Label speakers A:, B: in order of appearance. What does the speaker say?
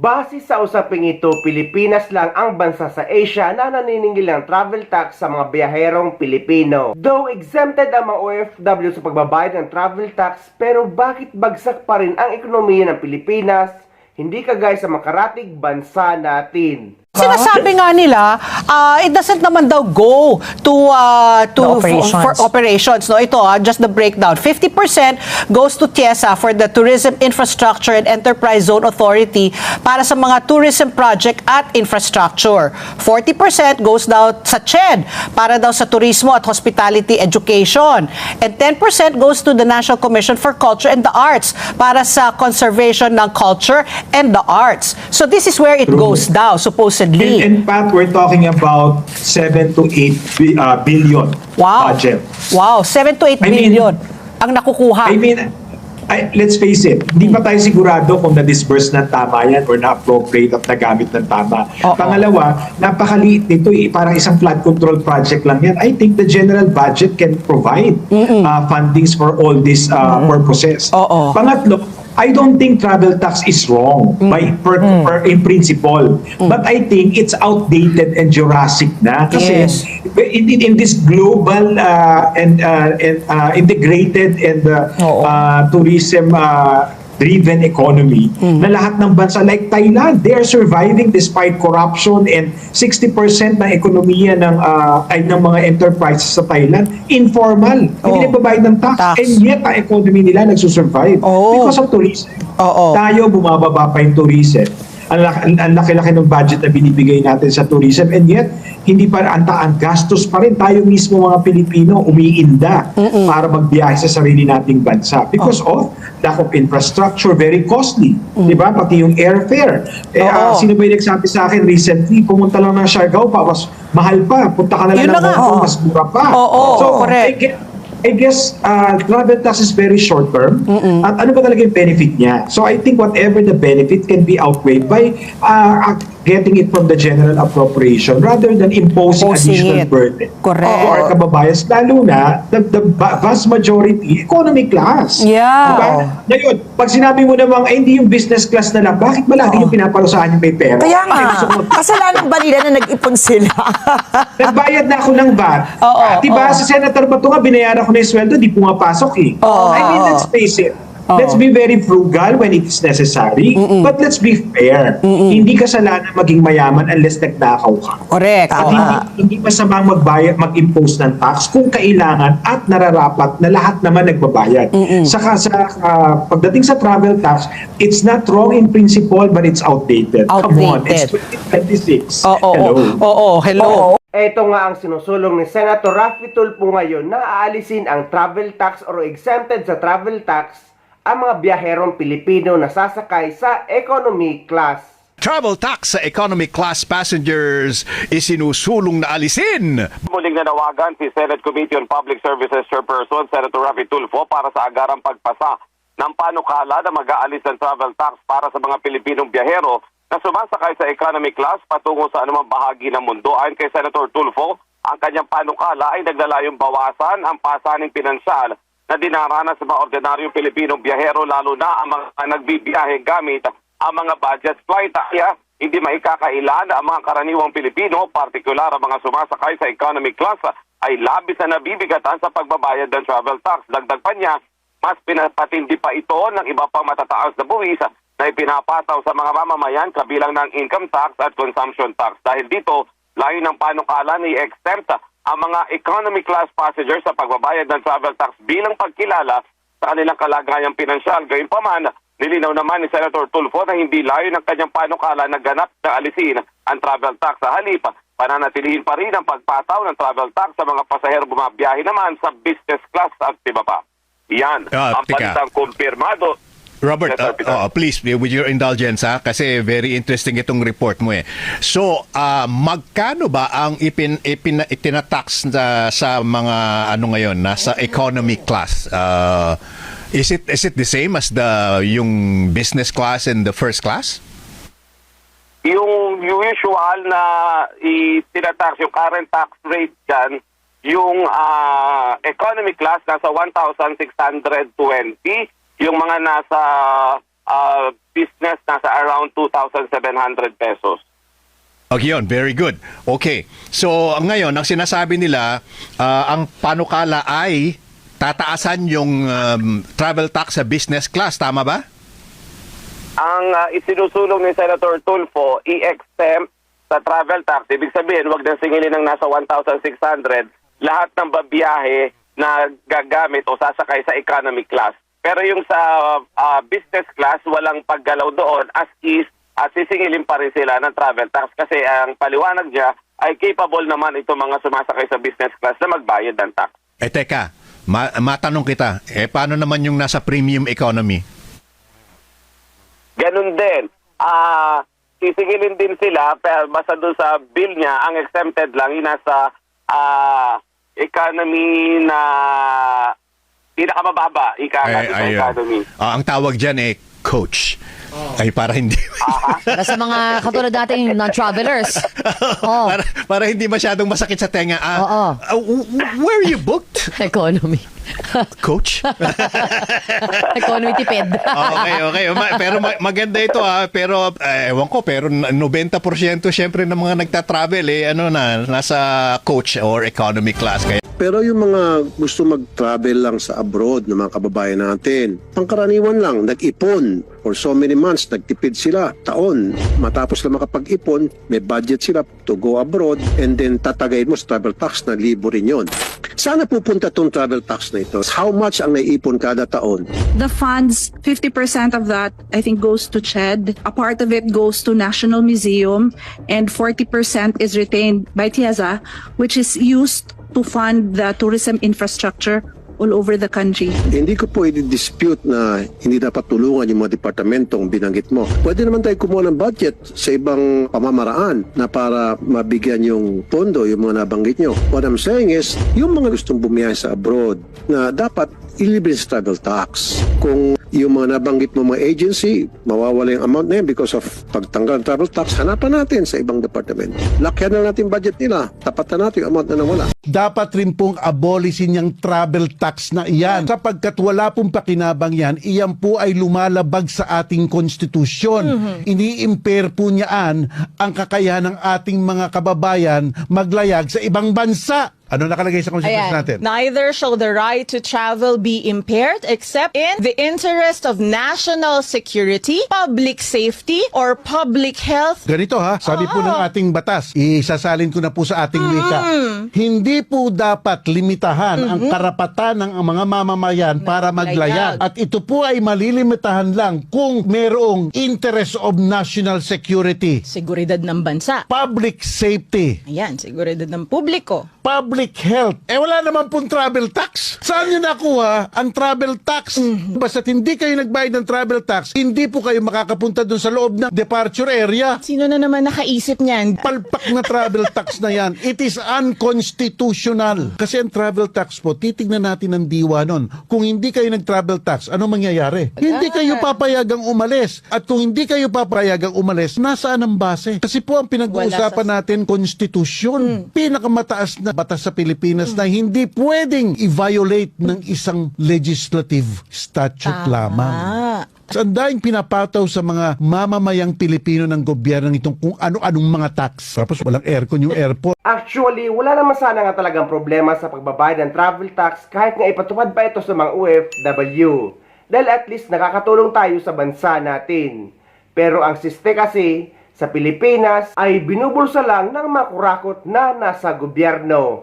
A: Base sa usaping ito, Pilipinas lang ang bansa sa Asia na naniningil ng travel tax sa mga biyaherong Pilipino. Though exempted ang mga OFW sa pagbabayad ng travel tax, pero bakit bagsak pa rin ang ekonomiya ng Pilipinas, hindi kagaya sa makaratig bansa natin?
B: Sinasabi nga nila, it doesn't naman daw go to for operations. No, ito just the breakdown. 50% goes to TIESA for the Tourism Infrastructure and Enterprise Zone Authority para sa mga tourism project at infrastructure. 40% goes daw sa CHED para daw sa turismo at hospitality education. And 10% goes to the National Commission for Culture and the Arts para sa conservation ng culture and the arts. So this is where it goes down, supposedly.
C: In fact, we're talking about 7 to 8 billion budget.
B: Wow, 7 to 8 billion ang nakukuha.
C: Let's face it, hindi pa tayo sigurado kung na-disburse ng tama yan or na-appropriate at nagamit ng tama. Pangalawa, napakaliit nito parang isang flood control project lang yan. I think the general budget can provide fundings for all these purposes. Pangatlo, I don't think travel tax is wrong in principle. But I think it's outdated and Jurassic na. Kasi in this global and integrated and tourism driven economy na lahat ng bansa like Thailand, they are surviving despite corruption and 60% ng ekonomiya ng mga enterprises sa Thailand informal. Hindi nagbabayad ng tax. And yet ang economy nila nagsusurvive because of tourism. Tayo bumababa pa yung tourism. Ang laki-laki ng budget na binibigay natin sa tourism and yet hindi pa ang gastos pa rin tayo mismo mga Pilipino umiinda para magbiyahe sa sarili nating bansa because of lack of infrastructure, very costly. Diba? Pati yung airfare. Sino ba yung nagsabi sa akin recently, pumunta lang ng Siargao pa, mas mahal pa. Punta ka na lang ng Hong Kong, mas mura pa. So, I guess travel tax is very short term. At ano ba talaga yung benefit niya? So I think whatever the benefit can be outweighed by getting it from the general appropriation rather than imposing additional burden to our kababayas, lalo na the vast majority economy class. Diba? Ngayon, pag sinabi mo namang hindi yung business class na lang, bakit ba lagi yung pinaparusahan yung may pera?
D: Kaya nga, kasalanan ba nila na nag-ipon sila?
C: Nagbayad na ako ng VAT. Diba, sa Senator Bato nga, binayaran ko na yung sweldo, di pumapasok eh. I mean, let's face it. Let's be very frugal when it is necessary, but let's be fair. Hindi kasalanan maging mayaman unless nagnakaw ka.
B: Correct.
C: At hindi masamang mag-impose ng tax kung kailangan at nararapat na lahat naman nagbabayad. Saka pagdating sa travel tax, it's not wrong in principle but it's outdated. Come on, it's 2026.
B: Hello.
A: Ito nga ang sinusulong ni Senator Raffy Tulfo ngayon na aalisin ang travel tax or exempted sa travel tax ang mga biyaherong Pilipino na sasakay sa economy class.
E: Travel tax sa economy class passengers isinusulong na alisin.
F: Muling nanawagan si Senate Committee on Public Services Chairperson Senator Raffy Tulfo para sa agarang pagpasa ng panukala na mag-aalis ng travel tax para sa mga Pilipinong biyahero na sumasakay sa economy class patungo sa anumang bahagi ng mundo. Ayon kay Senator Tulfo, ang kanyang panukala ay naglalayong bawasan ang pasaning pinansyal na dinaranas sa mga ordinaryong Pilipinong biyahero, lalo na ang mga nagbibiyahe gamit ang mga budget flight. Kaya hindi maikakailan na ang mga karaniwang Pilipino, partikular ang mga sumasakay sa economy class, ay labis na nabibigatan sa pagbabayad ng travel tax. Dagdag pa niya, mas pinapatindi pa ito ng iba pang matataas na buwis na ipinapataw sa mga mamamayan kabilang ng income tax at consumption tax. Dahil dito, layo ng panukala ni exempt ang mga economy class passengers sa pagbabayad ng travel tax bilang pagkilala sa kanilang kalagayang pinansyal. Gayunpaman, nilinaw naman ni Senator Tulfo na hindi layo ng kanyang panukala na ganap na alisin ang travel tax. Sa halip, pananatilihin pa rin ang pagpataw ng travel tax sa mga pasahero bumabiyahe naman sa business class at iba pa. Yan ang balitang kumpirmado.
E: Robert, please, with your indulgence kasi very interesting itong report mo eh. So, magkano ba ang itinatax sa mga ngayon, nasa economy class? Is it the same as yung business class and the first class?
F: Yung usual na itinatax, yung current tax rate dyan, yung economy class nasa 1,620, yung mga nasa business nasa around 2,700 pesos.
E: Okay, yun. Very good. Okay. So, ngayon, ang sinasabi nila, ang panukala ay tataasan yung travel tax sa business class. Tama ba?
F: Ang isinusulong ni Senator Tulfo, i-exempt sa travel tax. Ibig sabihin, wag nang singilin ng nasa 1,600 lahat ng babiyahe na gagamit o sasakay sa economy class. Pero yung sa business class, walang paggalaw doon as is at sisingilin pa rin sila ng travel tax kasi ang paliwanag niya ay capable naman itong mga sumasakay sa business class na magbayad ng tax.
E: Teka, matanong kita, paano naman yung nasa premium economy?
F: Ganun din. Sisingilin din sila pero basta doon sa bill niya, ang exempted lang yung nasa economy na pinakamababa, sa economy.
E: Ang tawag dyan coach. Ay, para hindi...
G: Para sa mga katulad nating non-travelers. Oh.
E: para hindi masyadong masakit sa tenga. Where you booked?
G: Economy.
E: Coach?
G: Economy tipid.
E: Okay. Pero maganda ito pero ewan ko, pero 90% syempre ng mga nagta-travel nasa coach or economy class. Kaya
H: Pero yung mga gusto mag-travel lang sa abroad ng mga kababayan natin, pangkaraniwan lang, nag-ipon for so many months, nagtipid sila taon. Matapos na makapag-ipon, may budget sila to go abroad and then tatagayin mo sa travel tax na libo rin yun. Sana pupunta tong travel tax na ito. How much ang naiipon kada taon?
I: The funds, 50% of that, I think, goes to CHED. A part of it goes to National Museum, and 40% is retained by TIEZA, which is used to fund the tourism infrastructure all over the country.
H: Hindi ko po i-dispute na hindi dapat tulungan yung mga departamentong binanggit mo. Pwede naman tayo kumuha ng budget sa ibang pamamaraan na para mabigyan yung pondo, yung mga nabanggit nyo. What I'm saying is, yung mga gustong bumiyahe sa abroad na dapat ilibre sa travel tax. Kung yung mga nabanggit mo mga agency, mawawala yung amount na yun because of pagtanggal ng travel tax, hanapan natin sa ibang departamento. Lakyan na natin budget nila, tapatan natin yung amount na nawala.
J: Dapat rin pong abolisin yung travel tax na iyan. Sapagkat wala pong pakinabang yan, iyan po ay lumalabag sa ating konstitusyon. Ini-impair po niyaan ang kakayahan ng ating mga kababayan maglayag sa ibang bansa. Ano nakalagay sa konstitusyon natin?
K: Neither shall the right to travel be impaired except in the interest of national security, public safety, or public health.
J: Ganito sabi po ng ating batas, isasalin ko na po sa ating wika. Hindi po dapat limitahan ang karapatan ng mga mamamayan para maglayag. At ito po ay malilimitahan lang kung merong interest of national security,
K: Seguridad ng bansa.
J: public safety,
K: Ayan, seguridad ng publiko.
J: public health. Wala naman pong travel tax. Saan nyo nakuha ang travel tax? Basta't hindi kayo nagbayad ng travel tax, hindi po kayo makakapunta dun sa loob ng departure area.
K: Sino na naman nakaisip niyan?
J: Palpak na travel tax na yan. It is unconstitutional. Kasi ang travel tax po, titignan natin ang diwa nun. Kung hindi kayo nag-travel tax, ano mangyayari? Hindi kayo papayagang umalis. At kung hindi kayo papayagang umalis, nasaan ang base? Kasi po ang pinag-uusapan natin, konstitusyon. Pinakamataas na batas sa Pilipinas na hindi pwedeng i-violate ng isang legislative statute lamang. Ang daing pinapataw sa mga mamamayang Pilipino ng gobyerno itong kung ano-anong mga tax. Tapos walang aircon yung airport.
A: Actually, wala naman sana nga talagang problema sa pagbabayad ng travel tax kahit nga ipatupad pa ito sa mga OFW. Dahil at least nakakatulong tayo sa bansa natin. Pero ang siste kasi sa Pilipinas ay binubulsa lang ng makurakot na nasa gobyerno.